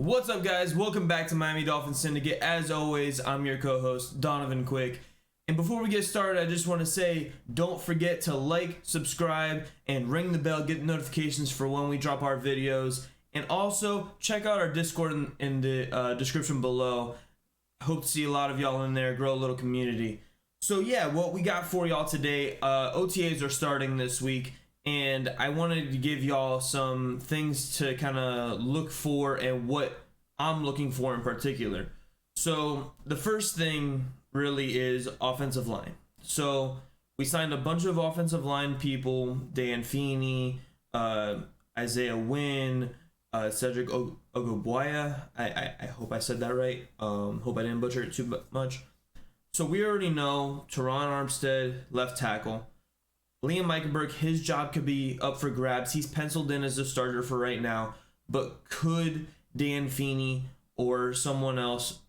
What's up, guys? Welcome back to Miami Dolphins Syndicate. As always, I'm your co-host, Donovan Quick. And before we get started, I just want to say, don't forget to like, subscribe, and ring the bell, get notifications for when we drop our videos. And also, check out our Discord in the description below. I hope to see a lot of y'all in there, grow a little community. So yeah, what we got for y'all today, OTAs are starting this week. And I wanted to give y'all some things to kind of look for and what I'm looking for in particular. So the first thing really is offensive line. So we signed a bunch of offensive line people: Dan Feeney, Isaiah Wynn, Cedric Ogbuaya. I hope I said that right. Hope I didn't butcher it too much. So we already know Teron Armstead, left tackle. Liam Eichenberg, his job could be up for grabs. He's penciled in as a starter for right now, but could Dan Feeney or someone else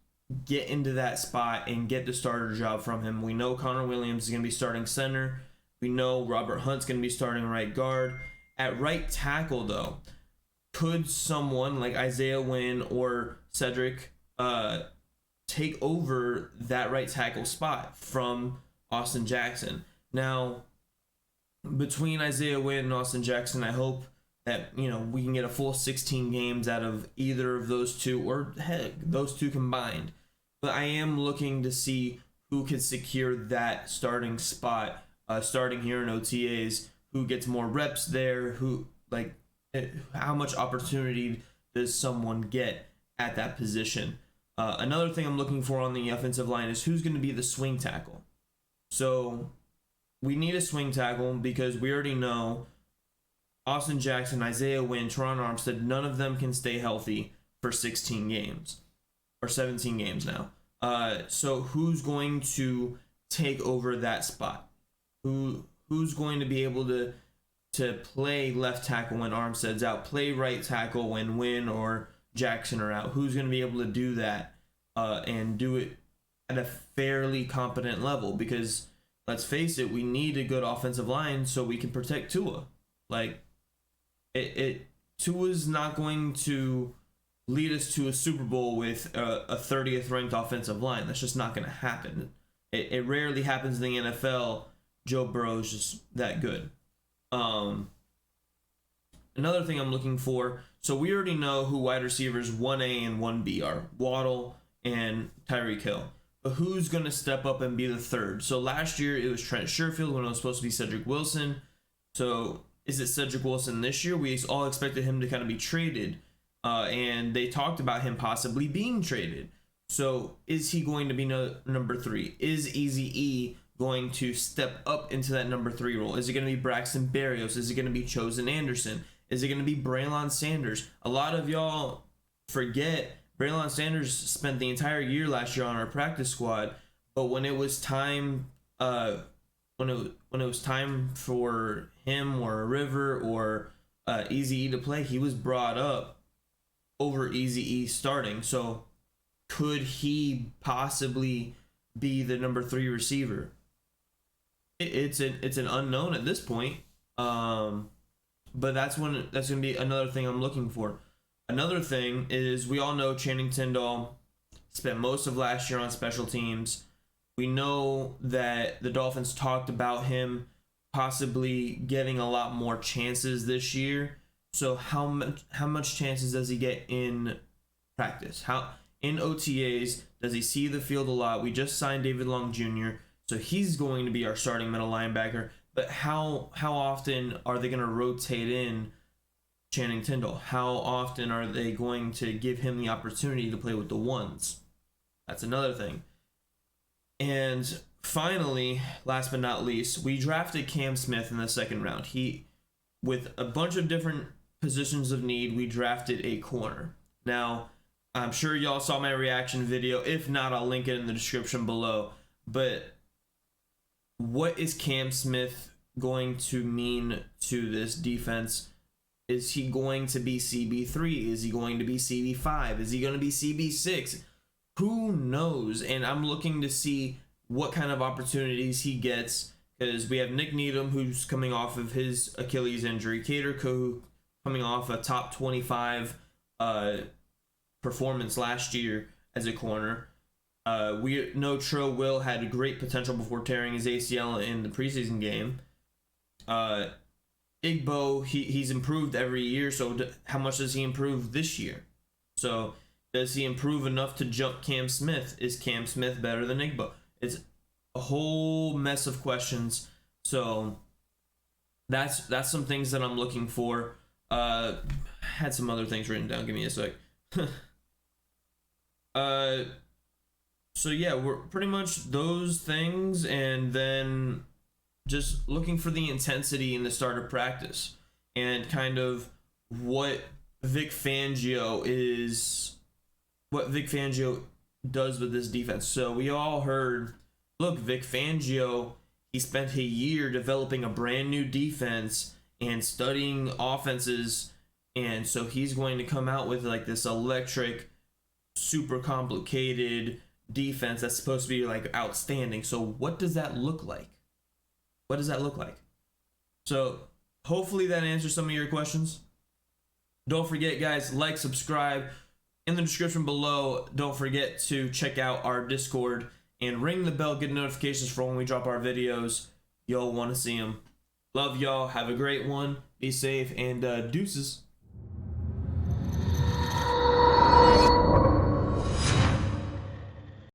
get into that spot and get the starter job from him? We know Connor Williams is going to be starting center. We know Robert Hunt's going to be starting right guard. At right tackle, though, could someone like Isaiah Wynn or Cedric take over that right tackle spot from Austin Jackson? Now, between Isaiah Wynn and Austin Jackson, I hope that, we can get a full 16 games out of either of those two, or heck, those two combined. But I am looking to see who can secure that starting spot, starting here in OTAs, who gets more reps there, how much opportunity does someone get at that position. Another thing I'm looking for on the offensive line is who's going to be the swing tackle. So we need a swing tackle because we already know Austin Jackson, Isaiah Wynn, Teron Armstead, none of them can stay healthy for 16 games or 17 games now. So who's going to take over that spot? Who's going to be able to play left tackle when Armstead's out, play right tackle when Wynn or Jackson are out? Who's going to be able to do that and do it at a fairly competent level? Because let's face it, we need a good offensive line so we can protect Tua. Tua's not going to lead us to a Super Bowl with a 30th ranked offensive line. That's just not going to happen. It rarely happens in the NFL. Joe Burrow's just that good. Another thing I'm looking for, so we already know who wide receivers 1A and 1B are, Waddle and Tyreek Hill. But who's going to step up and be the third? So last year it was Trent Sherfield when it was supposed to be Cedric Wilson. So is it Cedric Wilson this year? We all expected him to kind of be traded. And they talked about him possibly being traded. So is he going to be number 3? Is Eazy-E going to step up into that number 3 role? Is it going to be Braxton Berrios? Is it going to be Chosen Anderson? Is it going to be Braylon Sanders? A lot of y'all forget Braylon Sanders spent the entire year last year on our practice squad, but when it was time, when it was time for him or River or Eazy-E to play, he was brought up over Eazy-E starting. So could he possibly be the number 3 receiver? It's an unknown at this point. But that's going to be another thing I'm looking for. Another thing is, we all know Channing Tindall spent most of last year on special teams. We know that the Dolphins talked about him possibly getting a lot more chances this year. So how much chances does he get in practice? How in OTAs does he see the field a lot? We just signed David Long Jr., so he's going to be our starting middle linebacker. But how often are they going to rotate in Channing Tindall? How often are they going to give him the opportunity to play with the ones? That's another thing. And finally, last but not least, we drafted Cam Smith in the 2nd round. With a bunch of different positions of need, we drafted a corner. Now, I'm sure y'all saw my reaction video. If not, I'll link it in the description below. But what is Cam Smith going to mean to this defense? Is he going to be CB3? Is he going to be CB5? Is he going to be CB6? Who knows? And I'm looking to see what kind of opportunities he gets, because we have Nick Needham, who's coming off of his Achilles injury, Cater coming off a top 25 performance last year as a corner. We know Tro Will had great potential before tearing his ACL in the preseason game. Igbo, he's improved every year, so how much does he improve this year? So does he improve enough to jump Cam Smith? Is Cam Smith better than Igbo? It's a whole mess of questions. So that's some things that I'm looking for. Had some other things written down. Give me a sec. So yeah, we're pretty much those things, and then just looking for the intensity in the start of practice and kind of what Vic Fangio does with this defense. So we all heard, look, Vic Fangio, he spent a year developing a brand new defense and studying offenses, and so he's going to come out with like this electric, super complicated defense that's supposed to be like outstanding. So what does that look like? What does that look like? So hopefully that answers some of your questions. Don't forget, guys, like, subscribe. In the description below, don't forget to check out our Discord and ring the bell, get notifications for when we drop our videos. Y'all want to see them. Love y'all. Have a great one. Be safe, and deuces.